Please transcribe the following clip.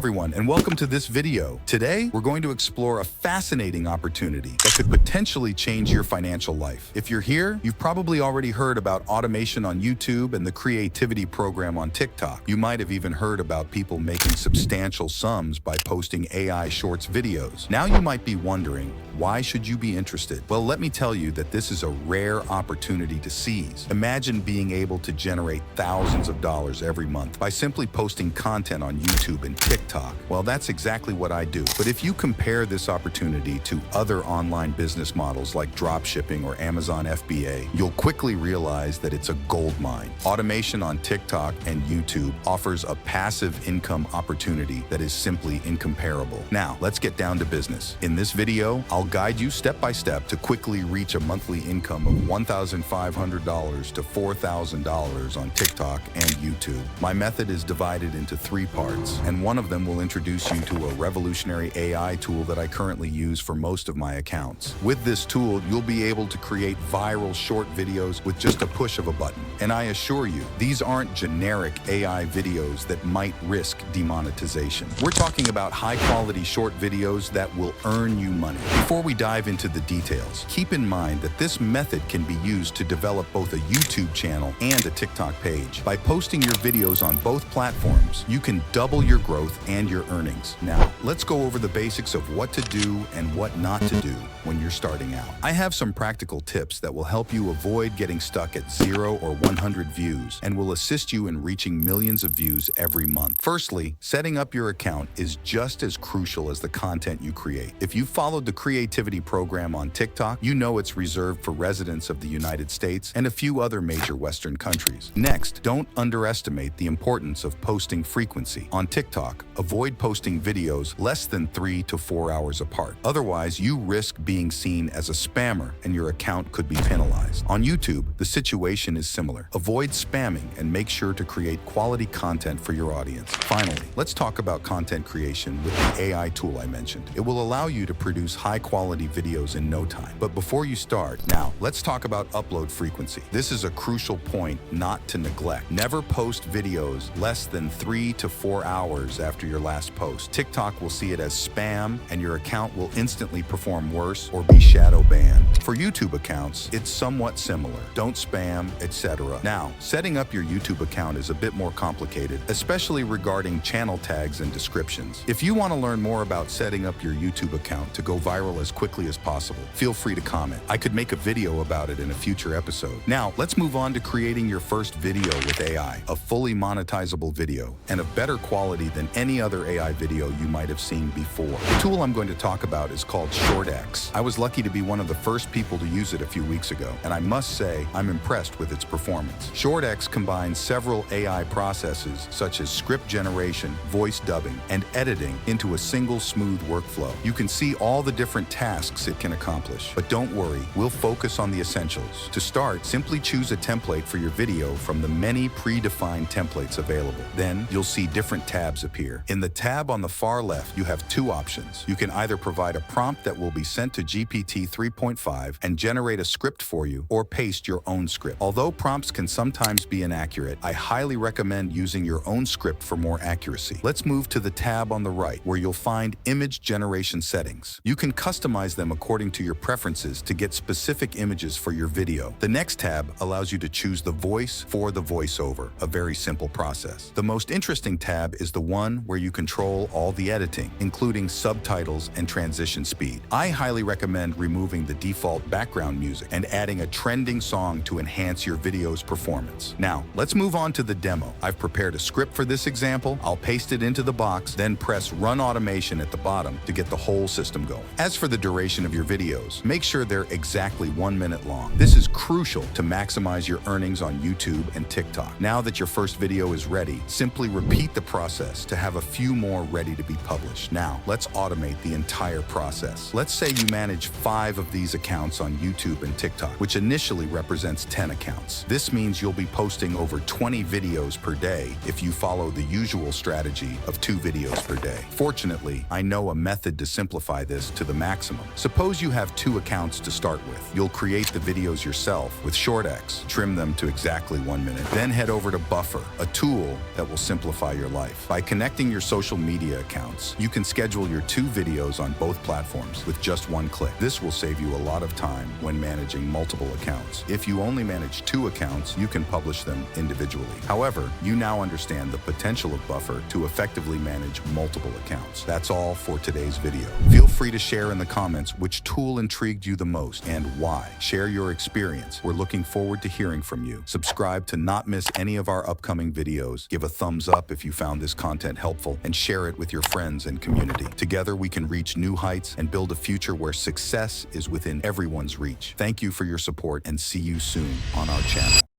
everyone, and welcome to this video. Today, we're going to explore a fascinating opportunity that could potentially change your financial life. If you're here, you've probably already heard about automation on YouTube and the creativity program on TikTok. You might have even heard about people making substantial sums by posting AI Shorts videos. Now you might be wondering, why should you be interested? Well, let me tell you that this is a rare opportunity to seize. Imagine being able to generate thousands of dollars every month by simply posting content on YouTube and TikTok. Well, that's exactly what I do. But if you compare this opportunity to other online business models like dropshipping or Amazon FBA, you'll quickly realize that it's a gold mine. Automation on TikTok and YouTube offers a passive income opportunity that is simply incomparable. Now, let's get down to business. In this video, I'll guide you step by step to quickly reach a monthly income of $1,500 to $4,000 on TikTok and YouTube. My method is divided into three parts, and one of them will introduce you to a revolutionary AI tool that I currently use for most of my accounts. With this tool, you'll be able to create viral short videos with just a push of a button. And I assure you, these aren't generic AI videos that might risk demonetization. We're talking about high-quality short videos that will earn you money. Before we dive into the details, keep in mind that this method can be used to develop both a YouTube channel and a TikTok page. By posting your videos on both platforms, you can double your growth and your earnings. Now, let's go over the basics of what to do and what not to do when you're starting out. I have some practical tips that will help you avoid getting stuck at 0 or 100 views and will assist you in reaching millions of views every month. Firstly, setting up your account is just as crucial as the content you create. If you followed the creativity program on TikTok, you know it's reserved for residents of the United States and a few other major Western countries. Next, don't underestimate the importance of posting frequency. On TikTok, avoid posting videos less than 3 to 4 hours apart. Otherwise, you risk being seen as a spammer and your account could be penalized. On YouTube, the situation is similar. Avoid spamming and make sure to create quality content for your audience. Finally, let's talk about content creation with the AI tool I mentioned. It will allow you to produce high-quality videos in no time. But before you start, now, let's talk about upload frequency. This is a crucial point not to neglect. Never post videos less than 3 to 4 hours after your last post. TikTok will see it as spam and your account will instantly perform worse or be shadow banned. For YouTube accounts, it's somewhat similar. Don't spam, etc. Now, setting up your YouTube account is a bit more complicated, especially regarding channel tags and descriptions. If you want to learn more about setting up your YouTube account to go viral as quickly as possible, feel free to comment. I could make a video about it in a future episode. Now, let's move on to creating your first video with AI, a fully monetizable video, and of better quality than any other AI video you might have seen before. The tool I'm going to talk about is called SHORTX. I was lucky to be one of the first people to use it a few weeks ago, and I must say I'm impressed with its performance. SHORTX combines several AI processes such as script generation, voice dubbing, and editing into a single smooth workflow. You can see all the different tasks it can accomplish. But don't worry, we'll focus on the essentials. To start, simply choose a template for your video from the many predefined templates available. Then you'll see different tabs appear. In the tab on the far left, you have two options. You can either provide a prompt that will be sent to GPT 3.5 and generate a script for you, or paste your own script. Although prompts can sometimes be inaccurate, I highly recommend using your own script for more accuracy. Let's move to the tab on the right, where you'll find image generation settings. You can customize them according to your preferences to get specific images for your video. The next tab allows you to choose the voice for the voiceover, a very simple process. The most interesting tab is the one where you control all the editing, including subtitles and transition speed. I highly recommend removing the default background music and adding a trending song to enhance your video's performance. Now, let's move on to the demo. I've prepared a script for this example. I'll paste it into the box, then press Run Automation at the bottom to get the whole system going. As for the duration of your videos, make sure they're exactly 1 minute long. This is crucial to maximize your earnings on YouTube and TikTok. Now that your first video is ready, simply repeat the process to have a few more ready to be published. Now, let's automate the entire process. Let's say you manage 5 of these accounts on YouTube and TikTok, which initially represents 10 accounts. This means you'll be posting over 20 videos per day if you follow the usual strategy of 2 videos per day. Fortunately, I know a method to simplify this to the maximum. Suppose you have 2 accounts to start with. You'll create the videos yourself with SHORTX, trim them to exactly 1 minute, then head over to Buffer, a tool that will simplify your life. By connecting Managing your social media accounts. You can schedule your 2 videos on both platforms with just one click. This will save you a lot of time when managing multiple accounts. If you only manage 2 accounts, you can publish them individually. However, you now understand the potential of Buffer to effectively manage multiple accounts. That's all for today's video. Feel free to share in the comments which tool intrigued you the most and why. Share your experience. We're looking forward to hearing from you. Subscribe to not miss any of our upcoming videos. Give a thumbs up if you found this content helpful, and share it with your friends and community. Together, we can reach new heights and build a future where success is within everyone's reach. Thank you for your support, and see you soon on our channel.